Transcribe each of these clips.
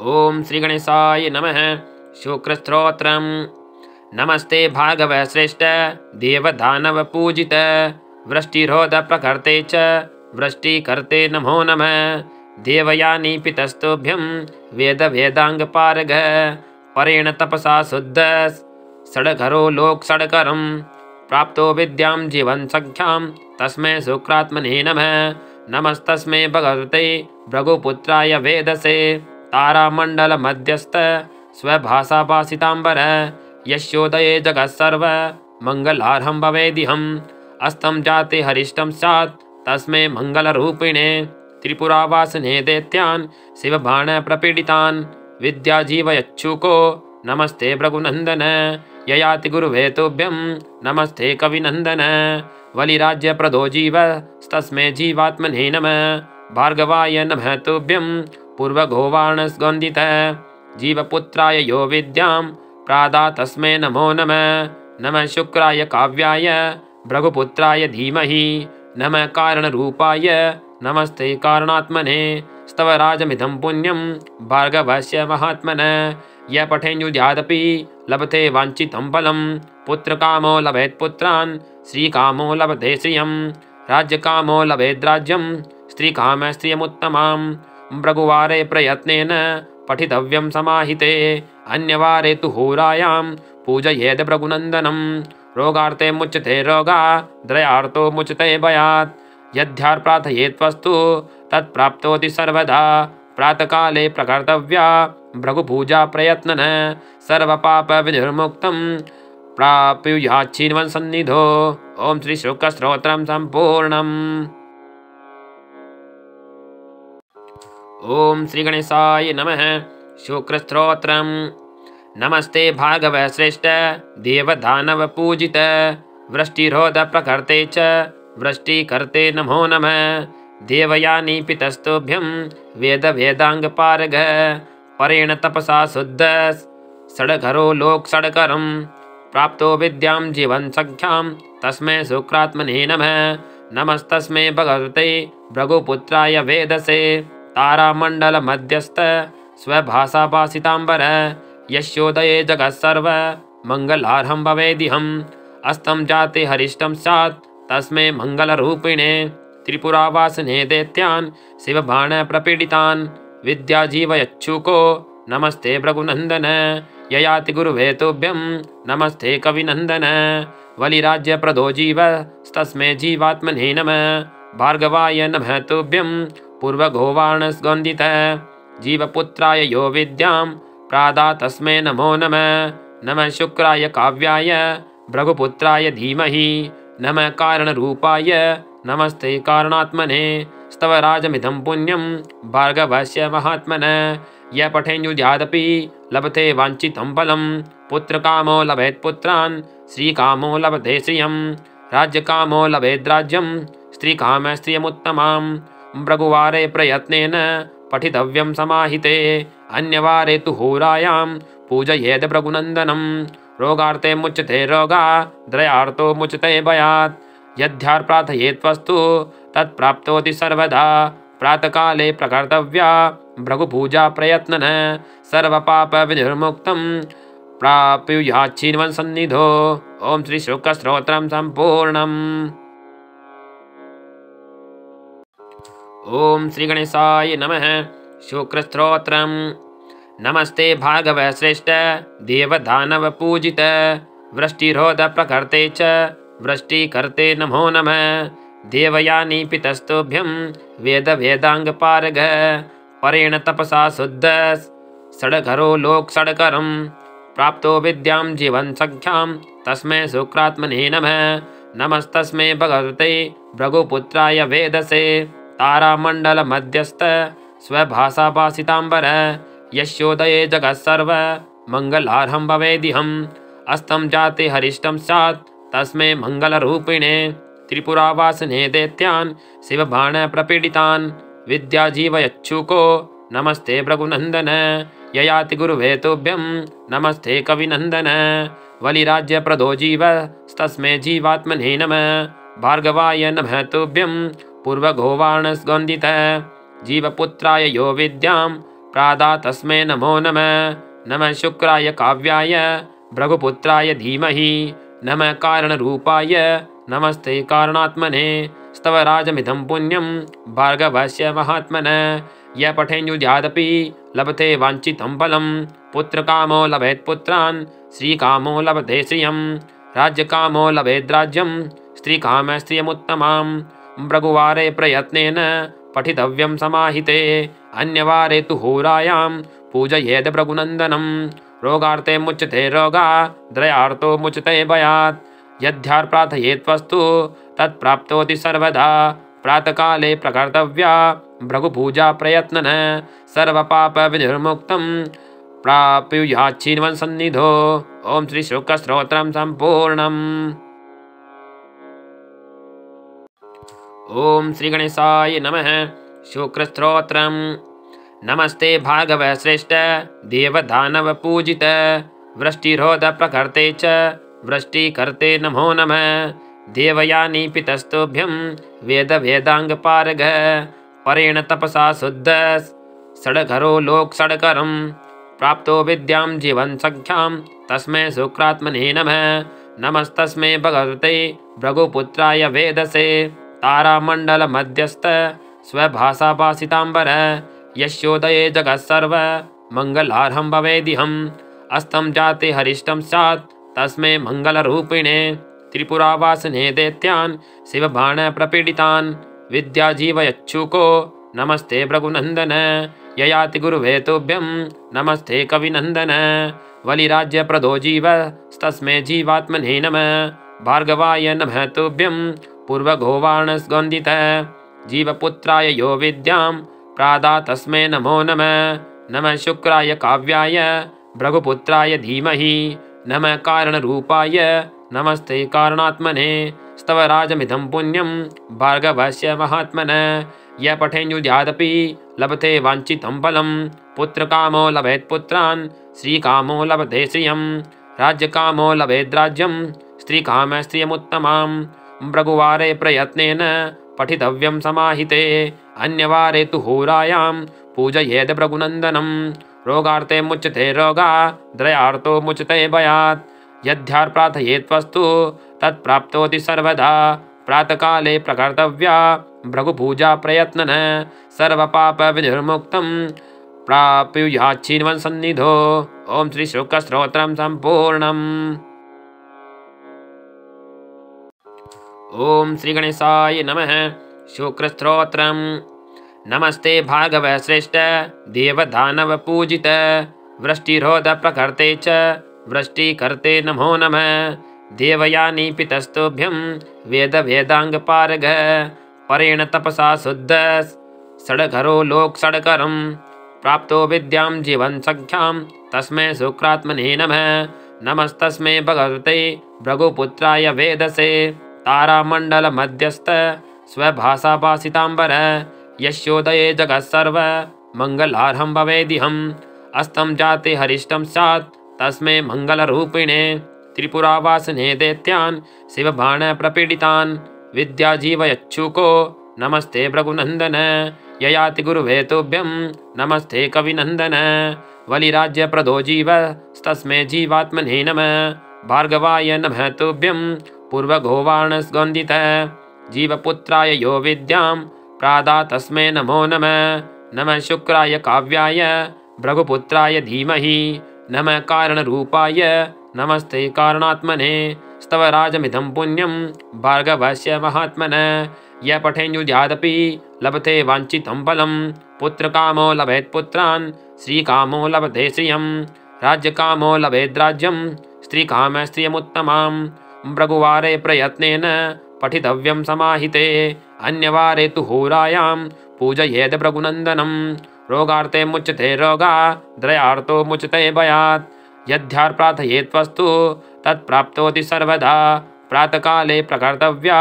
ओम श्री गणेशाय नमः। शुक्रस्त्रोत्रम्। नमस्ते भार्गव श्रेष्ठ देवदानव पूजित वृष्टिरोध प्रकर्ते च वृष्टिकर्ते नमो नमः। देवयानी पितस्तुभ्यं वेद वेदांग पारग परेण तपसा शुद्ध षड्घरो लोक षड्करं प्राप्तो विद्यां जीवन सख्यां तस्मै शुक्रात्मने नमः। नमस्तस्मै भगवते भृगुपुत्राय वेदसे तारामण्डल मध्यस्थ स्वभाषा भाषितांबर यस्योदये जगत्सर्व मंगलार्हं भवेदिहम्। अस्तं जाते हरिष्टं स्यात् तस्मै मंगलरूपिणे त्रिपुरावासने दैत्यान् शिवबाण प्रपीडितान् विद्याजीवयच्छुको नमस्ते भृगुनंदन। ययाति गुरुवे तुभ्यं नमस्ते कविनंदन। वलिराज्य प्रदो जीव तस्मै जीवात्मने नमः। भार्गवाय नमः तुभ्यं पूर्वगोवाणस्गन्धित जीवपुत्राय यो विद्यां प्रादा तस्मै नमो नमः। नमः शुक्राय काव्याय भृगुपुत्राय धीमहि नमः कारणरूपाय नमस्ते कारणात्मने। स्तवराजमिदं पुण्यं भार्गवस्य महात्मनः। यः पठेयुर्यादपि लभते वाञ्छितं फलं पुत्रकामो लभेत् पुत्रान् श्रीकामो लभते श्रियं राज्यकामो लभेद्राज्यं स्त्रीकामः श्रियमुत्तमां। भृगुवारे प्रयत्नेन पठितव्यं समाहिते अन्यवारे तु होरायां पूजयेद् भृगुनन्दनं। रोगार्थे मुच्यते रोगा द्रयार्थो मुच्यते भयात् यद्ध्यार् प्रार्थयेत्वस्तु तत्प्राप्तोति सर्वदा। प्रातःकाले प्रकर्तव्या भृगुपूजा प्रयत्नन सर्वपाप विनिर्मुक्तं प्राप्नुयाच्छिन्वन् सन्निधो। ओम श्री शुकस्तोत्रं सम्पूर्णम्। ओम श्री गणेशाय नमः। शुक्रस्त्रोत्रम्। नमस्ते भार्गव श्रेष्ठ देवदानव पूजित वृष्टिरोध प्रकर्ते च वृष्टिकर्ते नमो नमः। देवयानी पितस्तुभ्यं वेद वेदांग पारग परेण तपसा शुद्ध षड्घरो लोक षड्करं प्राप्तो विद्यां जीवन सख्यां तस्मै शुक्रात्मने नमः। नमस्तस्मै भगवते भृगुपुत्राय वेदसे तारामण्डल मध्यस्थ स्वभाषा भाषितांबर यस्योदये जगत्सर्व मंगलार्हं भवेदिहम्। अस्तं जाते हरिष्टं स्यात् तस्मै मंगलरूपिणे त्रिपुरावासने दैत्यान् शिवबाण प्रपीडितान् विद्याजीवयच्छुको नमस्ते भृगुनंदन। ययाति गुरुवे तुभ्यं नमस्ते कविनंदन। वलिराज्य प्रदो जीव तस्मै जीवात्मने नमः। भार्गवाय नमः तुभ्यं पूर्वगोवाणस्गन्धित जीवपुत्राय यो विद्यां प्रादा तस्मै नमो नमः। नमः शुक्राय काव्याय भृगुपुत्राय धीमहि नमः कारणरूपाय नमस्ते कारणात्मने। स्तवराजमिदं पुण्यं भार्गवस्य महात्मनः। यः पठेयुर्यादपि लभते वाञ्छितं फलं पुत्रकामो लभेत् पुत्रान् श्रीकामो लभते श्रियं राज्यकामो लभेद्राज्यं स्त्रीकामः श्रियमुत्तमां। भृगुवारे प्रयत्नेन पठितव्यं समाहिते अन्यवारे तु होरायां पूजयेद् भृगुनन्दनं। रोगार्थे मुच्यते रोगा द्रयार्थो मुच्यते भयात् यद्ध्यार् प्रार्थयेत्वस्तु तत्प्राप्तोति सर्वदा। प्रातःकाले प्रकर्तव्या भृगुपूजा प्रयत्नन सर्वपाप विनिर्मुक्तं प्राप्नुयाच्छिन्वन् सन्निधो। ओम श्री शुकस्तोत्रं सम्पूर्णम्। ओम श्री गणेशाय नमः। शुक्रस्त्रोत्रम्। नमस्ते भार्गव श्रेष्ठ देवदानव पूजित वृष्टिरोध प्रकर्ते च वृष्टिकर्ते नमो नमः। देवयानी पितस्तुभ्यं वेद वेदांग पारग परेण तपसा शुद्ध षड्घरो लोक षड्करं प्राप्तो विद्यां जीवन सख्यां तस्मै शुक्रात्मने नमः। नमस्तस्मै भगवते भृगुपुत्राय वेदसे तारामण्डल मध्यस्थ स्वभाषा भाषितांबर यस्योदये जगत्सर्व मंगलार्हं भवेदिहम्। अस्तं जाते हरिष्टं स्यात् तस्मै मंगलरूपिणे त्रिपुरावासने दैत्यान् शिवबाण प्रपीडितान् विद्याजीवयच्छुको नमस्ते भृगुनंदन। ययाति गुरुवे तुभ्यं नमस्ते कविनंदन। वलिराज्य प्रदो जीव तस्मै जीवात्मने नमः। भार्गवाय नमः तुभ्यं पूर्वगोवाणस्गन्धित जीवपुत्राय यो विद्यां प्रादा तस्मै नमो नमः। नमः शुक्राय काव्याय भृगुपुत्राय धीमहि। नमः कारणरूपाय नमस्ते कारणात्मने। स्तवराजमिदं पुण्यं भार्गवस्य महात्मनः। यः पठेयुर्यादपि लभते वाञ्छितं फलं। पुत्रकामो लभेत् पुत्रान् श्रीकामो लभते श्रियं। राज्यकामो लभेद्राज्यं स्त्रीकामः श्रियमुत्तमां। भृगुवारे प्रयत्नेन पठितव्यं समाहिते। अन्यवारे तु होरायां पूजयेद् भृगुनन्दनं। रोगार्थे मुच्यते रोगा द्रयार्थो मुच्यते भयात्। यद्यार् प्रार्थयेत्वस्तु तत्प्राप्नोति सर्वदा। प्रातःकाले प्रकर्तव्या भृगुपूजा प्रयत्नः। सर्वपापविनिर्मुक्तं प्राप्नुयाच्छीन्वन् सन्निधौ। ओम श्री शुकस्तोत्रं सम्पूर्णम्। ओम श्री गणेशाय नमः। शुक्रस्तोत्रम्। नमस्ते भार्गव श्रेष्ठ देवदानव पूजित। वृष्टिरोध प्रकर्ते च वृष्टिकर्ते नमो नमः। देवयानी पितस्तुभ्यं वेद वेदांग पारग। परेण तपसा शुद्ध षड्करो लोक षड्करं। प्राप्तो विद्यां जीवन सख्यां तस्मै शुक्रात्मने नमः। नमस्तस्मै भगवते भृगुपुत्राय वेदसे। तारामण्डल मध्यस्थ स्वभाषा भाषितांबर। यस्योदये जगत्सर्व मंगलार्हं भवेदिहम्। अस्तं जाते हरिष्टं स्यात् तस्मै मंगलरूपिणे। त्रिपुरावासने दैत्यान् शिवबाण प्रपीडितान्। विद्याजीवयच्छुको नमस्ते भृगुनन्दन। ययाति गुरुवे तुभ्यं नमस्ते कविनन्दन। वलिराज्यप्रदो जीवस्तस्मै जीवात्मने नमः। भार्गवाय नमः तुभ्यं पूर्वगोवाणस्गन्धित। जीवपुत्राय यो विद्यां प्रादा तस्मै नमो नमः। नमः शुक्राय काव्याय भृगुपुत्राय धीमहि। नमः कारणरूपाय नमस्ते कारणात्मने। स्तवराजमिदं पुण्यं भार्गवस्य महात्मनः। यः पठेयुर्यादपि लभते वाञ्छितं फलं। पुत्रकामो लभेत् पुत्रान् श्रीकामो लभते श्रियं। राज्यकामो लभेद्राज्यं स्त्रीकामः श्रियमुत्तमां। भृगुवारे प्रयत्नेन पठितव्यं समाहिते। अन्यवारे तु होरायां पूजयेद् भृगुनन्दनं। रोगार्थे मुच्यते रोगा द्रयार्थो मुच्यते भयात्। यद्यार् प्रार्थयेत्वस्तु तत्प्राप्नोति सर्वदा। प्रातःकाले प्रकर्तव्या भृगुपूजा प्रयत्नः। सर्वपापविनिर्मुक्तं प्राप्नुयाच्छीन्वन् सन्निधौ। ओम श्री शुकस्तोत्रं सम्पूर्णम्। ओम श्री गणेशाय नमः। शुक्रस्तोत्रम्। नमस्ते भार्गव श्रेष्ठ देवदानव पूजित। वृष्टिरोध प्रकर्ते च वृष्टिकर्ते नमो नमः। देवयानी पितस्तुभ्यं वेद वेदांग पारग। परेण तपसा शुद्ध षड्करो लोक षड्करं। प्राप्तो विद्यां जीवन सख्यां तस्मै शुक्रात्मने नमः। नमस्तस्मै भगवते भृगुपुत्राय वेदसे। तारामण्डल मध्यस्थ स्वभाषा भाषितांबर। यस्योदये जगत्सर्व मंगलार्हं भवेदिहम्। अस्तं जाते हरिष्टं स्यात् तस्मै मंगलरूपिणे। त्रिपुरावासने दैत्यान् शिवबाण प्रपीडितान्। विद्याजीवयच्छुको नमस्ते भृगुनन्दन। ययाति गुरुवे तुभ्यं नमस्ते कविनन्दन। वलिराज्यप्रदो जीवस्तस्मै जीवात्मने नमः। भार्गवाय नमः तुभ्यं पूर्वगोवाणस्गन्धित। जीवपुत्राय यो विद्यां प्रादा तस्मै नमो नमः। नमः शुक्राय काव्याय भृगुपुत्राय धीमहि। नमः कारणरूपाय नमस्ते कारणात्मने। स्तवराजमिदं पुण्यं भार्गवस्य महात्मनः। यः पठेयुर्यादपि लभते वाञ्छितं फलं। पुत्रकामो लभेत् पुत्रान् श्रीकामो लभते श्रियं। राज्यकामो लभेद्राज्यं स्त्रीकामः श्रियमुत्तमां। भृगुवारे प्रयत्नेन पठितव्यं समाहिते। अन्यवारे तु होरायां पूजयेद् भृगुनन्दनं। रोगार्थे मुच्यते रोगा द्रयार्थो मुच्यते भयात्। यद्यार् प्रार्थयेत्वस्तु तत्प्राप्नोति सर्वदा। प्रातःकाले प्रकर्तव्या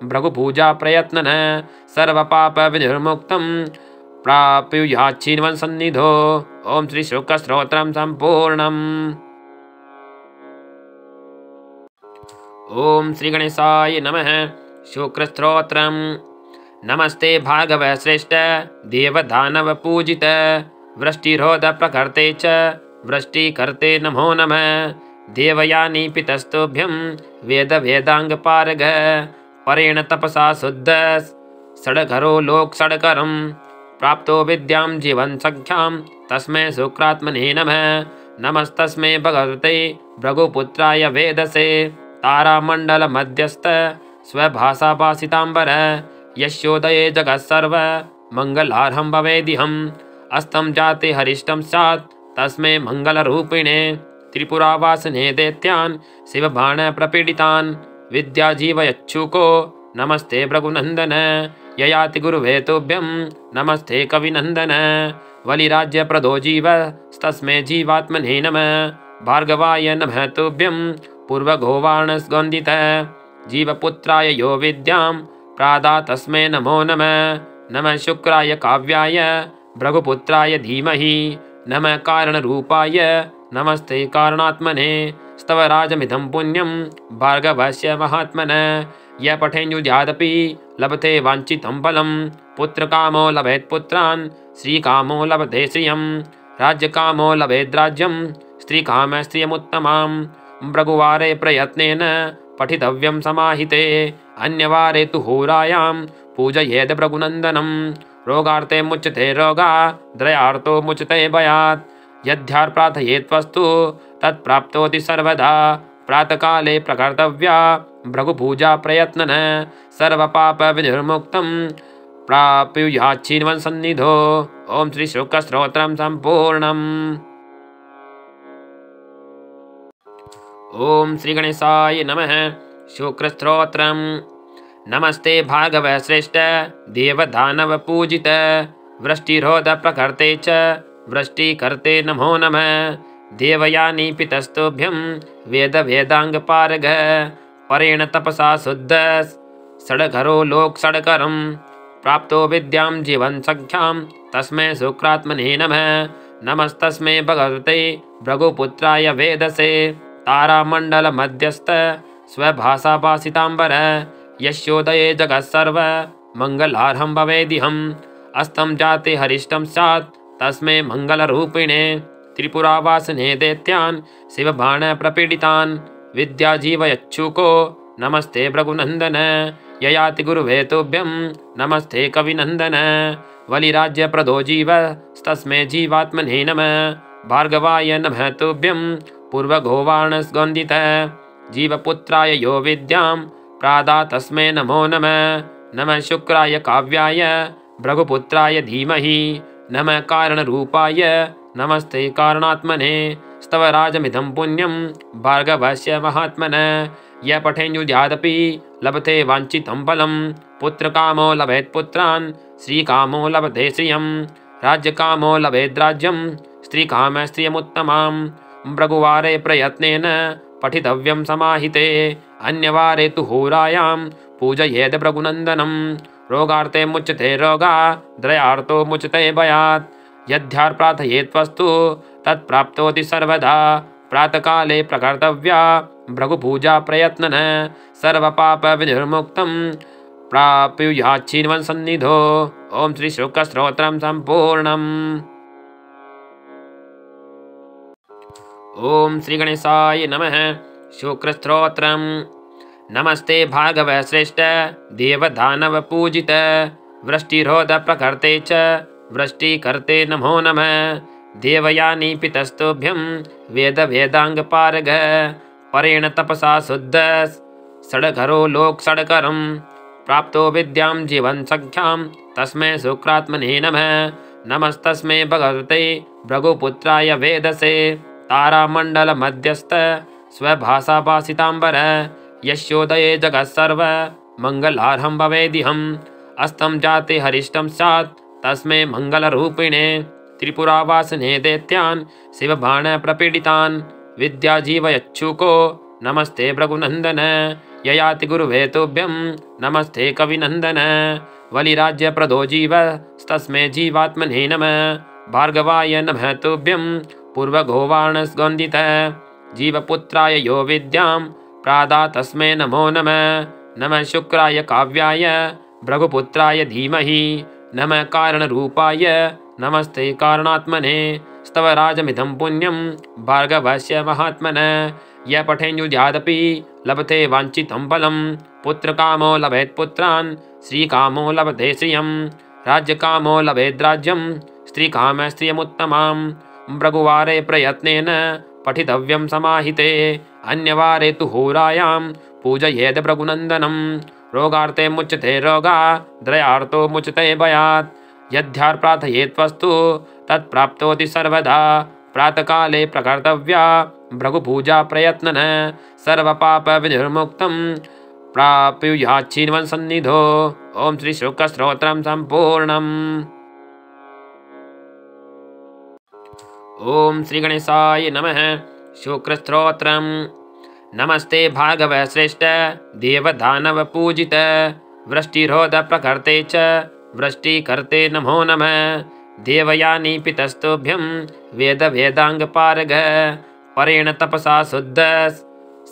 भृगुपूजा प्रयत्नः। सर्वपापविनिर्मुक्तं प्राप्नुयाच्छीन्वन् सन्निधौ। ओम श्री शुकस्तोत्रं सम्पूर्णम्। ओम श्री गणेशाय नमः। शुक्रस्तोत्रम्। नमस्ते भार्गव श्रेष्ठ देवदानव पूजित। वृष्टिरोध प्रकर्ते च वृष्टिकर्ते नमो नमः। देवयानी पितस्तुभ्यं वेद वेदांग पारग परेण तपसा शुद्ध षड्घरो लोक षड्करं प्राप्तो विद्यां जीवन सख्यां तस्मै शुक्रात्मने नमः। नमस्तस्मै भगवते भृगुपुत्राय वेदसे तारामण्डल मध्यस्थ स्वभाषा भाषितांबर यस्योदये जगत्सर्व मंगलार्हं भवेदिहम्। अस्तं जाते हरिष्टं स्यात् तस्मै मंगलरूपिणे त्रिपुरावासने दैत्यान् शिवबाण प्रपीडितान् विद्याजीवयच्छुको नमस्ते भृगुनंदन। ययाति गुरुवे तुभ्यं नमस्ते कविनंदन। वलिराज्य प्रदो जीव तस्मै जीवात्मने नमः। भार्गवाय नमः तुभ्यं पूर्वगोवाणस्गन्दित जीवपुत्राय यो विद्यां प्रादा तस्मै नमो नमः। नमः शुक्राय काव्याय भृगुपुत्राय धीमहि नमः कारणरूपाय नमस्ते कारणात्मने। स्तवराजमिदं पुण्यं भार्गवस्य महात्मनः। यः पठेयुर्यादपि लभते वाञ्छितं फलं पुत्रकामो लभेत् पुत्रान् श्रीकामो लभते श्रियं राज्यकामो लभेद् राज्यं स्त्रीकामः श्रियमुत्तमां। भृगुवारे प्रयत्नेन पठितव्यं समाहिते अन्यवारे तु होरायां पूजयेद् भृगुनन्दनं। रोगार्थे मुच्यते रोगा द्रयार्थो मुच्यते भयात् यद्यार् प्रार्थयेत्वस्तु तत्प्राप्तोति सर्वदा। प्रातःकाले प्रकर्तव्या भृगुपूजा प्रयत्नन सर्वपाप विनिर्मुक्तं प्राप्नुयाच्छीन्वन् सन्निधो। ओम श्री शुक्लस्तोत्रं सम्पूर्णम्। ओम श्री गणेशाय नमः। शुक्रस्तोत्रम्। नमस्ते भार्गव श्रेष्ठ देवदानव पूजित वृष्टिरोध प्रकर्ते च वृष्टिकर्ते नमो नमः। देवयानी पितस्तुभ्यं वेद वेदांग पारग परेण तपसा शुद्ध षड्घरो लोक षड्करं प्राप्तो विद्यां जीवन सख्यां तस्मै शुक्रात्मने नमः। नमस्तस्मै भगवते भृगुपुत्राय वेदसे तारामण्डल मध्यस्थ स्वभाषा भाषितांबर यस्योदये जगत्सर्व मंगलार्हं भवेदिहम्। अस्तं जाते हरिष्टं स्यात् तस्मै मंगलरूपिणे त्रिपुरावासने दैत्यान् शिवबाण प्रपीडितान् विद्याजीवयच्छुको नमस्ते भृगुनंदन। ययाति गुरुवे तुभ्यं नमस्ते कविनंदन। वलिराज्य प्रदो जीव तस्मै जीवात्मने नमः। भार्गवाय नमः तुभ्यं पूर्वगोवाणस्गन्दित जीवपुत्राय यो विद्यां प्रादा तस्मै नमो नमः। नमः शुक्राय काव्याय भृगुपुत्राय धीमहि नमः कारणरूपाय नमस्ते कारणात्मने। स्तवराजमिदं पुण्यं भार्गवस्य महात्मनः। यः पठेयुर्यादपि लभते वाञ्छितं फलं पुत्रकामो लभेत् पुत्रान् श्रीकामो लभते श्रियं राज्यकामो लभेद् राज्यं स्त्रीकामः श्रियमुत्तमां। भृगुवारे प्रयत्नेन पठितव्यं समाहिते अन्यवारे तु होरायां पूजयेद् भृगुनन्दनं। रोगार्थे मुच्यते रोगा द्रयार्थो मुच्यते भयात् यद्यार् प्रार्थयेत्वस्तु तत्प्राप्तोति सर्वदा। प्रातःकाले प्रकर्तव्या भृगुपूजा प्रयत्नन सर्वपाप विनिर्मुक्तं प्राप्नुयाच्छीन्वन् सन्निधो। ओम श्री शुक्लस्तोत्रं सम्पूर्णम्। ओम श्री गणेशाय नमः। शुक्रस्तोत्रम्। नमस्ते भार्गव श्रेष्ठ देवदानव पूजित वृष्टिरोध प्रकर्ते च वृष्टिकर्ते नमो नमः। देवयानी पितस्तुभ्यं वेद वेदांग पारग परेण तपसा शुद्ध षड्घरो लोक षड्करं प्राप्तो विद्यां जीवन सख्यां तस्मै शुक्रात्मने नमः। नमस्तस्मै भगवते भृगुपुत्राय वेदसे तारामण्डल मध्यस्थ स्वभाषा भाषितांबर यस्योदये जगत्सर्व मंगलार्हं भवेदिहम्। अस्तं जाते हरिष्टं स्यात् तस्मै मंगलरूपिणे त्रिपुरावासने दैत्यान् शिवबाण प्रपीडितान् विद्याजीवयच्छुको नमस्ते भृगुनंदन। ययाति गुरुवे तुभ्यं नमस्ते कविनंदन। वलिराज्य प्रदो जीव तस्मै जीवात्मने नमः। भार्गवाय नमः तुभ्यं पूर्वगोवाणस्गन्दित जीवपुत्राय यो विद्यां प्रादा तस्मै नमो नमः। नमः शुक्राय काव्याय भृगुपुत्राय धीमहि नमः कारणरूपाय नमस्ते कारणात्मने स्तवराजमिदं पुण्यं भार्गवस्य महात्मनः य पठेन्युद्यादपि लभते वाञ्छितं फलं पुत्रकामो लभेत् पुत्रान् श्रीकामो लभते श्रियं राज्यकामो लभेद् राज्यं स्त्रीकामः स्त्रियमुत्तमां भृगुवारे प्रयत्नेन पठितव्यं समाहिते अन्यवारे तु होरायां पूजयेद भृगुनन्दनं रोगार्थे मुच्यते रोगा द्रयार्थो मुच्यते भयात् यद्ध्यार् प्रार्थयेत्वस्तु तत्प्राप्तोति सर्वदा प्रातःकाले प्रकर्तव्या भृगुपूजा प्रयत्नन सर्वपापविनिर्मुक्तं प्राप्नुयाच्छिन्वन् सन्निधो। ओम श्री शुकस्तोत्रं सम्पूर्णम्। ओम श्री गणेशाय नमः। शुक्रस्तोत्रम्। नमस्ते भार्गव श्रेष्ठ देवदानव पूजित वृष्टिरोध प्रकर्ते च वृष्टिकर्ते नमो नमः देवयानी पितस्तुभ्यं वेद वेदांग पारग परेण तपसा शुद्ध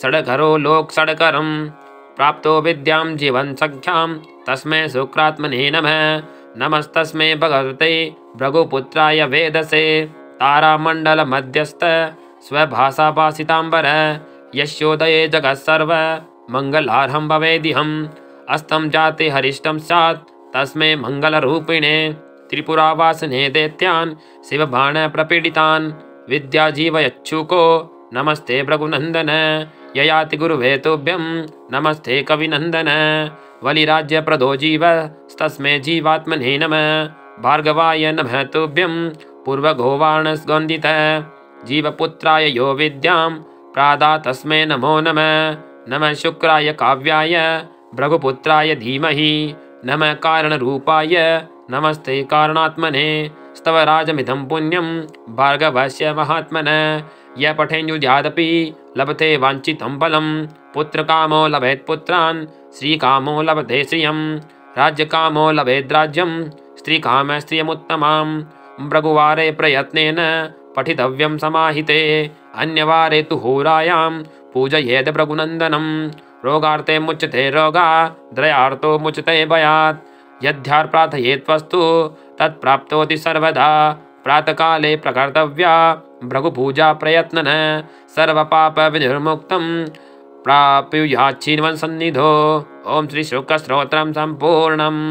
षड्घरो लोक षड्करं प्राप्तो विद्यां जीवन सख्यां तस्मै शुक्रात्मने नमः नमस्तस्मै भगवते भृगुपुत्राय वेदसे तारामण्डल मध्यस्थ स्वभाषा भाषितांबर यस्योदये जगत्सर्व मंगलार्हं भवेदिहम् अस्तं जाते हरिष्टं स्यात् तस्मै मंगलरूपिणे त्रिपुरावासने दैत्यान् शिवबाण प्रपीडितान् विद्याजीवयच्छुको नमस्ते भृगुनन्दन ययाति गुरुवे तुभ्यं नमस्ते कविनन्दन वलिराज्यप्रदो जीवस्तस्मै जीवात्मने नमः भार्गवाय नमः तुभ्यं पूर्वगोवाणस्गन्धित जीवपुत्राय यो विद्यां प्रादा तस्मै नमो नमः नमः शुक्राय काव्याय भृगुपुत्राय धीमहि नमः कारणरूपाय नमस्ते कारणात्मने स्तवराजमिदं पुण्यं भार्गवस्य महात्मनः य पठेन्युद्यादपि लभते वाञ्छितं फलं पुत्रकामो लभेत् पुत्रान् श्रीकामो लभते श्रियं राज्यकामो लभेद् राज्यं स्त्रीकामः स्त्रियमुत्तमां भृगुवारे प्रयत्नेन पठितव्यं समाहिते अन्यवारे तु होरायां पूजयेद भृगुनन्दनं रोगार्थे मुच्यते रोगा द्रयार्थो मुच्यते भयात् यद्ध्यार् प्रार्थयेत्वस्तु तत्प्राप्तोति सर्वदा प्रातःकाले प्रकर्तव्या भृगुपूजा प्रयत्नन सर्वपापविनिर्मुक्तं प्राप्नुयाच्छिन्वन् सन्निधो। ओम श्री शुकस्तोत्रं सम्पूर्णम्।